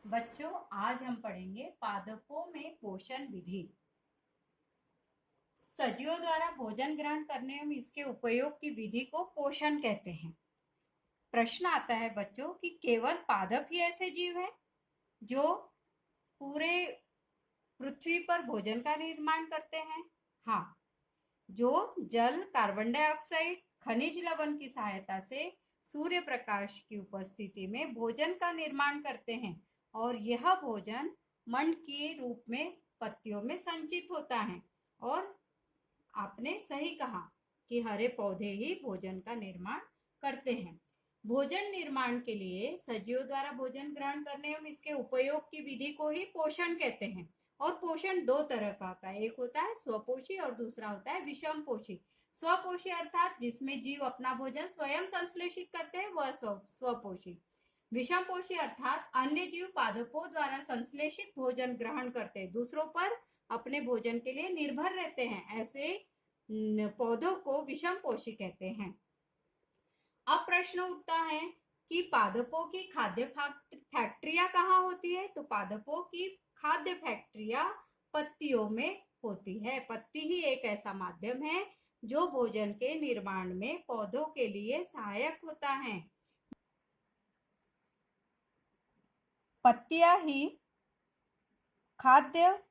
बच्चों, आज हम पढ़ेंगे पादपों में पोषण विधि। सजीवों द्वारा भोजन ग्रहण करने में इसके उपयोग की विधि को पोषण कहते हैं। प्रश्न आता है बच्चों कि केवल पादप ही ऐसे जीव हैं जो पूरे पृथ्वी पर भोजन का निर्माण करते हैं? हाँ, जो जल, कार्बन डाइऑक्साइड, खनिज लवण की सहायता से सूर्य प्रकाश की उपस्थिति में भोजन का निर्माण करते हैं और यह भोजन मंड के रूप में पत्तियों में संचित होता है। और आपने सही कहा कि हरे पौधे ही भोजन का निर्माण करते हैं। भोजन निर्माण के लिए सजीवों द्वारा भोजन ग्रहण करने एवं इसके उपयोग की विधि को ही पोषण कहते हैं। और पोषण दो तरह का होता है, एक होता है स्वपोषी और दूसरा होता है विषम पोषी। स्वपोषी अर्थात जिसमें जीव अपना भोजन स्वयं संश्लेषित करते हैं वह स्वपोषी। विषम पोषी अर्थात अन्य जीव पादपों द्वारा संश्लेषित भोजन ग्रहण करते, दूसरों पर अपने भोजन के लिए निर्भर रहते हैं, ऐसे पौधों को विषम पोषी कहते हैं। अब प्रश्न उठता है कि पादपों की खाद्य फैक्ट्रियां कहाँ होती है? तो पादपों की खाद्य फैक्ट्रियां पत्तियों में होती है। पत्ती ही एक ऐसा माध्यम है जो भोजन के निर्माण में पौधों के लिए सहायक होता है। पत्तियां ही खाद्य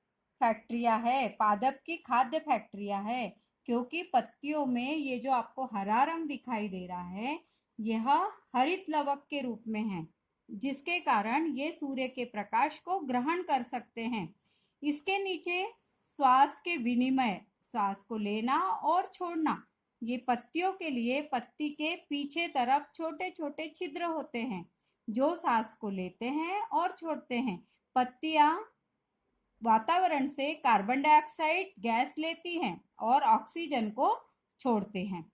फैक्ट्रियां है, पादप की खाद्य फैक्ट्रियां है, क्योंकि पत्तियों में ये जो आपको हरा रंग दिखाई दे रहा है यह हरित लवक के रूप में है, जिसके कारण ये सूर्य के प्रकाश को ग्रहण कर सकते हैं। इसके नीचे श्वास के विनिमय, श्वास को लेना और छोड़ना, ये पत्तियों के लिए पत्ती के पीछे तरफ छोटे छोटे छिद्र होते हैं जो सांस को लेते हैं और छोड़ते हैं। पत्तियां वातावरण से कार्बन डाइऑक्साइड गैस लेती हैं और ऑक्सीजन को छोड़ते हैं।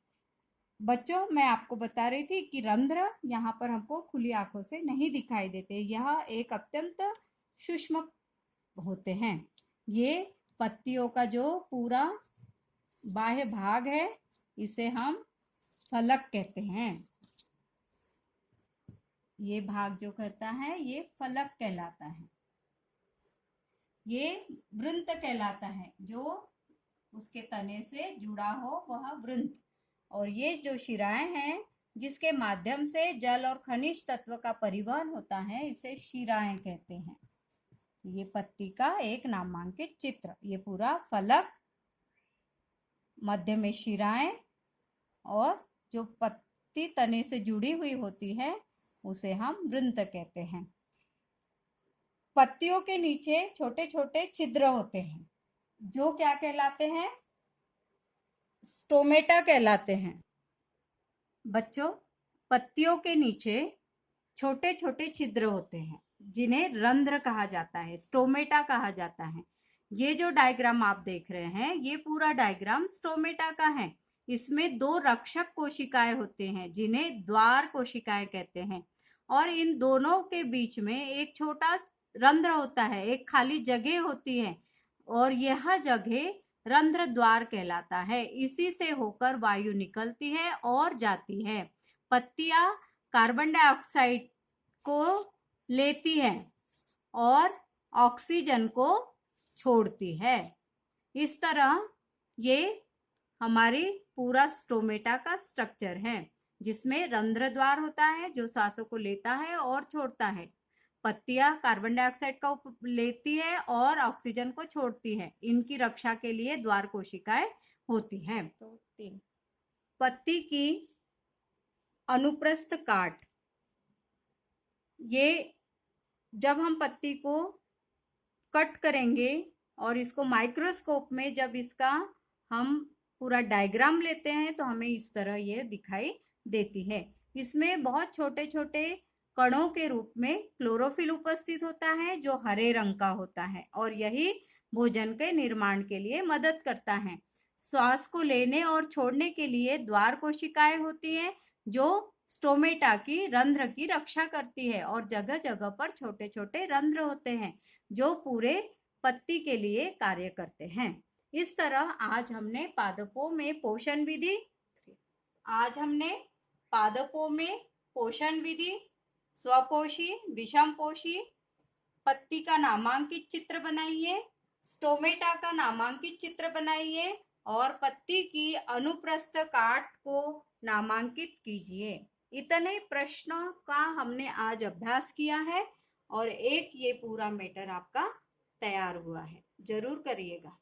बच्चों, मैं आपको बता रही थी कि रंध्र यहाँ पर हमको खुली आंखों से नहीं दिखाई देते, यह एक अत्यंत सूक्ष्म होते हैं। ये पत्तियों का जो पूरा बाह्य भाग है इसे हम फलक कहते हैं। ये भाग जो करता है ये फलक कहलाता है। ये वृंत कहलाता है, जो उसके तने से जुड़ा हो वह वृंत। और ये जो शिराएं हैं जिसके माध्यम से जल और खनिज तत्व का परिवहन होता है इसे शिराएं कहते हैं। ये पत्ती का एक नामांकित चित्र, ये पूरा फलक, मध्य में शिराएं और जो पत्ती तने से जुड़ी हुई होती है उसे हम वृंत कहते हैं। पत्तियों के नीचे छोटे छोटे छिद्र होते हैं जो क्या कहलाते हैं? स्टोमेटा कहलाते हैं। बच्चों, पत्तियों के नीचे छोटे छोटे छिद्र होते हैं जिन्हें रंध्र कहा जाता है, स्टोमेटा कहा जाता है। ये जो डायग्राम आप देख रहे हैं ये पूरा डायग्राम स्टोमेटा का है। इसमें दो रक्षक कोशिकाएं होते हैं जिन्हें द्वार कोशिकाएं कहते हैं, और इन दोनों के बीच में एक छोटा रंध्र होता है, एक खाली जगह होती है, और यह जगह रंध्र द्वार कहलाता है। इसी से होकर वायु निकलती है और जाती है। पत्तियां कार्बन डाइऑक्साइड को लेती है और ऑक्सीजन को छोड़ती है। इस तरह ये हमारी पूरा स्टोमेटा का स्ट्रक्चर है, जिसमें रंध्र द्वार होता है जो सांसों को लेता है और छोड़ता है। पत्तियां कार्बन डाइऑक्साइड का लेती है और ऑक्सीजन को छोड़ती है। इनकी रक्षा के लिए द्वार कोशिकाएं होती हैं। तो तीन, पत्ती की अनुप्रस्थ काट, ये जब हम पत्ती को कट करेंगे और इसको माइक्रोस्कोप में जब इसका हम पूरा डायग्राम लेते हैं तो हमें इस तरह ये दिखाई देती है। इसमें बहुत छोटे छोटे कणों के रूप में क्लोरोफिल उपस्थित होता है जो हरे रंग का होता है, और यही भोजन के निर्माण के लिए मदद करता है। श्वास को लेने और छोड़ने के लिए द्वार कोशिकाएं होती है जो स्टोमेटा की रंध्र की रक्षा करती है, और जगह जगह पर छोटे छोटे रंध्र होते हैं जो पूरे पत्ती के लिए कार्य करते हैं। इस तरह आज हमने पादपों में पोषण विधि स्वपोषी, विषम पोषी पत्ती का नामांकित चित्र बनाइए, स्टोमेटा का नामांकित चित्र बनाइए और पत्ती की अनुप्रस्थ काट को नामांकित कीजिए। इतने प्रश्नों का हमने आज अभ्यास किया है और एक ये पूरा मैटर आपका तैयार हुआ है। जरूर करिएगा।